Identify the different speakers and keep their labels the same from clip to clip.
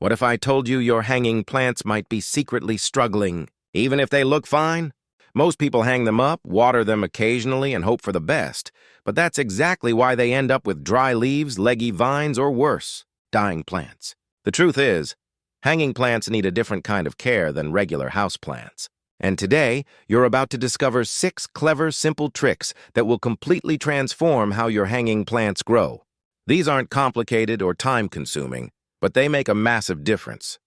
Speaker 1: What if I told you your hanging plants might be secretly struggling, even if they look fine? Most people hang them up, water them occasionally, and hope for the best, but that's exactly why they end up with dry leaves, leggy vines, or worse, dying plants. The truth is, hanging plants need a different kind of care than regular houseplants. And today, you're about to discover 6 clever, simple tricks that will completely transform how your hanging plants grow. These aren't complicated or time-consuming, but they make a massive difference.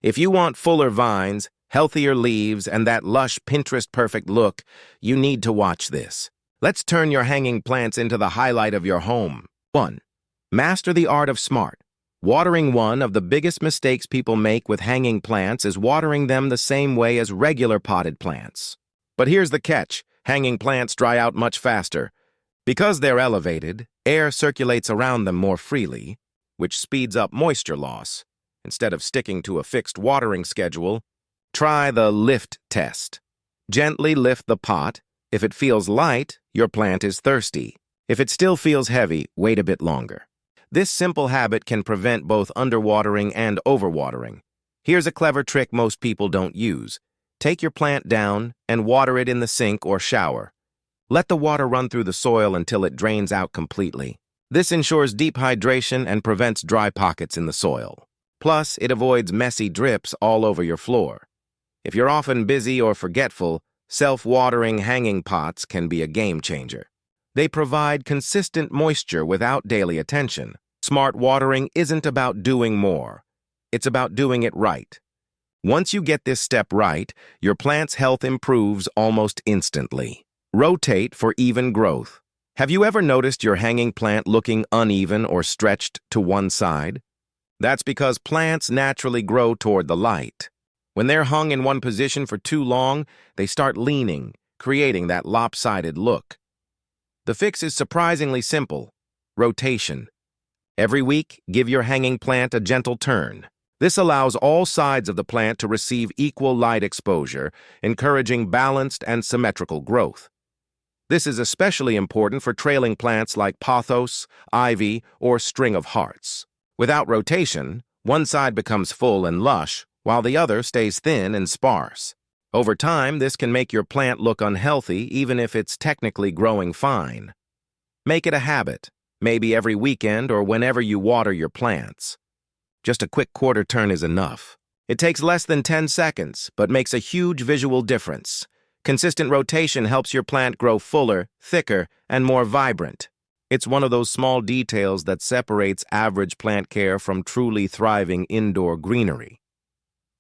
Speaker 1: If you want fuller vines, healthier leaves, and that lush Pinterest-perfect look, you need to watch this. Let's turn your hanging plants into the highlight of your home. 1. Master the art of smart. Watering. One of the biggest mistakes people make with hanging plants is watering them the same way as regular potted plants. But here's the catch. Hanging plants dry out much faster. Because they're elevated, air circulates around them more freely, which speeds up moisture loss. Instead of sticking to a fixed watering schedule, try the lift test. Gently lift the pot. If it feels light, your plant is thirsty. If it still feels heavy, wait a bit longer. This simple habit can prevent both underwatering and overwatering. Here's a clever trick most people don't use. Take your plant down and water it in the sink or shower. Let the water run through the soil until it drains out completely. This ensures deep hydration and prevents dry pockets in the soil. Plus, it avoids messy drips all over your floor. If you're often busy or forgetful, self-watering hanging pots can be a game changer. They provide consistent moisture without daily attention. Smart watering isn't about doing more. It's about doing it right. Once you get this step right, your plant's health improves almost instantly. Rotate for even growth. Have you ever noticed your hanging plant looking uneven or stretched to one side? That's because plants naturally grow toward the light. When they're hung in one position for too long, they start leaning, creating that lopsided look. The fix is surprisingly simple: rotation. Every week, give your hanging plant a gentle turn. This allows all sides of the plant to receive equal light exposure, encouraging balanced and symmetrical growth. This is especially important for trailing plants like pothos, ivy, or string of hearts. Without rotation, one side becomes full and lush, while the other stays thin and sparse. Over time, this can make your plant look unhealthy even if it's technically growing fine. Make it a habit, maybe every weekend or whenever you water your plants. Just a quick quarter turn is enough. It takes less than 10 seconds, but makes a huge visual difference. Consistent rotation helps your plant grow fuller, thicker, and more vibrant. It's one of those small details that separates average plant care from truly thriving indoor greenery.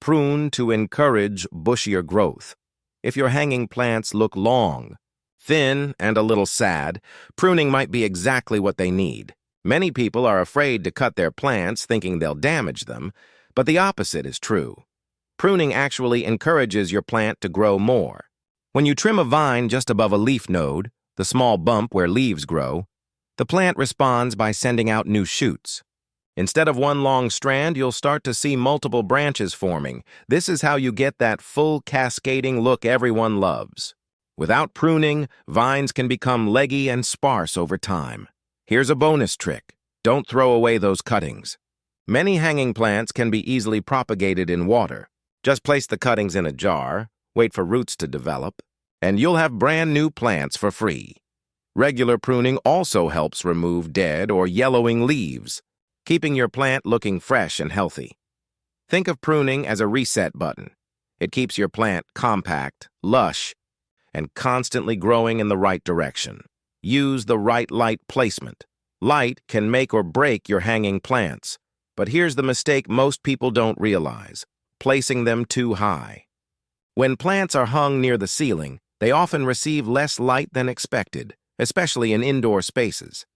Speaker 1: Prune to encourage bushier growth. If your hanging plants look long, thin, and a little sad, pruning might be exactly what they need. Many people are afraid to cut their plants thinking they'll damage them, but the opposite is true. Pruning actually encourages your plant to grow more. When you trim a vine just above a leaf node, the small bump where leaves grow, the plant responds by sending out new shoots. Instead of one long strand, you'll start to see multiple branches forming. This is how you get that full cascading look everyone loves. Without pruning, vines can become leggy and sparse over time. Here's a bonus trick: don't throw away those cuttings. Many hanging plants can be easily propagated in water. Just place the cuttings in a jar, wait for roots to develop, and you'll have brand new plants for free. Regular pruning also helps remove dead or yellowing leaves, keeping your plant looking fresh and healthy. Think of pruning as a reset button. It keeps your plant compact, lush, and constantly growing in the right direction. Use the right light placement. Light can make or break your hanging plants, but here's the mistake most people don't realize: placing them too high. When plants are hung near the ceiling, they often receive less light than expected, especially in indoor spaces.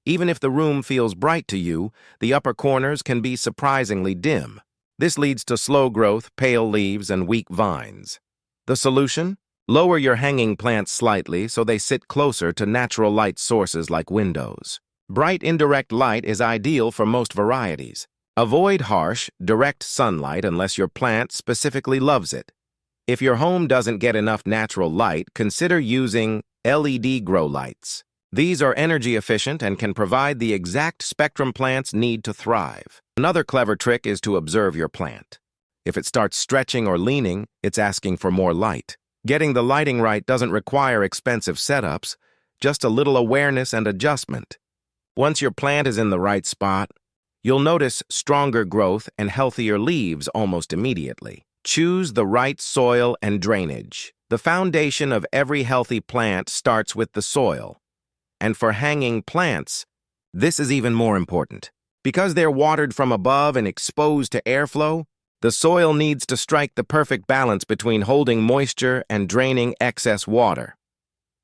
Speaker 1: Even if the room feels bright to you, the upper corners can be surprisingly dim. This leads to slow growth, pale leaves, and weak vines. The solution? Lower your hanging plants slightly so they sit closer to natural light sources like windows. Bright indirect light is ideal for most varieties. Avoid harsh, direct sunlight unless your plant specifically loves it. If your home doesn't get enough natural light, consider using LED grow lights. These are energy efficient and can provide the exact spectrum plants need to thrive. Another clever trick is to observe your plant. If it starts stretching or leaning, it's asking for more light. Getting the lighting right doesn't require expensive setups, just a little awareness and adjustment. Once your plant is in the right spot, you'll notice stronger growth and healthier leaves almost immediately. Choose the right soil and drainage. The foundation of every healthy plant starts with the soil. And for hanging plants, this is even more important. Because they're watered from above and exposed to airflow, the soil needs to strike the perfect balance between holding moisture and draining excess water.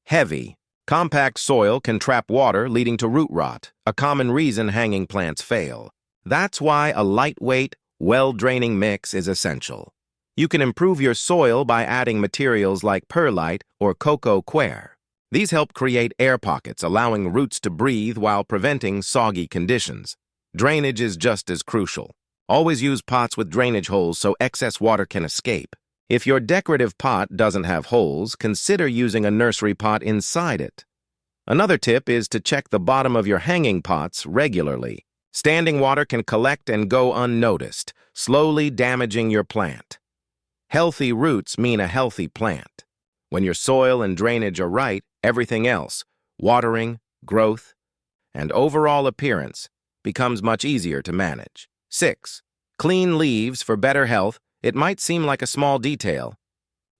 Speaker 1: Heavy, compact soil can trap water, leading to root rot, a common reason hanging plants fail. That's why a lightweight, well-draining mix is essential. You can improve your soil by adding materials like perlite or cocoa coir. These help create air pockets, allowing roots to breathe while preventing soggy conditions. Drainage is just as crucial. Always use pots with drainage holes so excess water can escape. If your decorative pot doesn't have holes, consider using a nursery pot inside it. Another tip is to check the bottom of your hanging pots regularly. Standing water can collect and go unnoticed, slowly damaging your plant. Healthy roots mean a healthy plant. When your soil and drainage are right, everything else, watering, growth, and overall appearance, becomes much easier to manage. 6. Clean leaves for better health. It might seem like a small detail,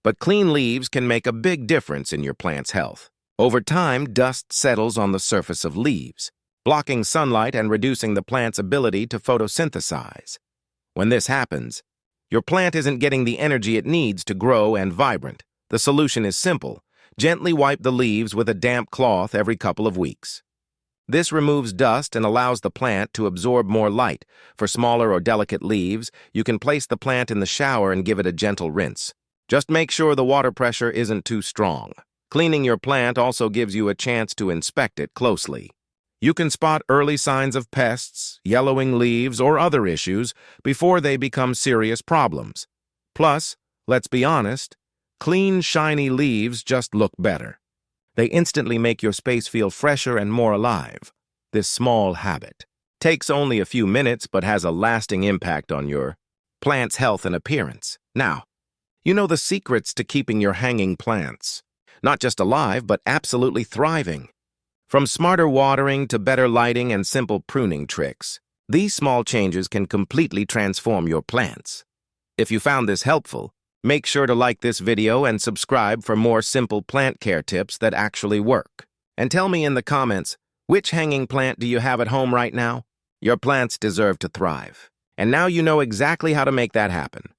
Speaker 1: but clean leaves can make a big difference in your plant's health. Over time, dust settles on the surface of leaves, blocking sunlight and reducing the plant's ability to photosynthesize. When this happens, your plant isn't getting the energy it needs to grow and vibrant. The solution is simple. Gently wipe the leaves with a damp cloth every couple of weeks. This removes dust and allows the plant to absorb more light. For smaller or delicate leaves, you can place the plant in the shower and give it a gentle rinse. Just make sure the water pressure isn't too strong. Cleaning your plant also gives you a chance to inspect it closely. You can spot early signs of pests, yellowing leaves, or other issues before they become serious problems. Plus, let's be honest, clean, shiny leaves just look better. They instantly make your space feel fresher and more alive. This small habit takes only a few minutes but has a lasting impact on your plant's health and appearance. Now, you know the secrets to keeping your hanging plants not just alive but absolutely thriving. From smarter watering to better lighting and simple pruning tricks, these small changes can completely transform your plants. If you found this helpful, make sure to like this video and subscribe for more simple plant care tips that actually work. And tell me in the comments, which hanging plant do you have at home right now? Your plants deserve to thrive. And now you know exactly how to make that happen.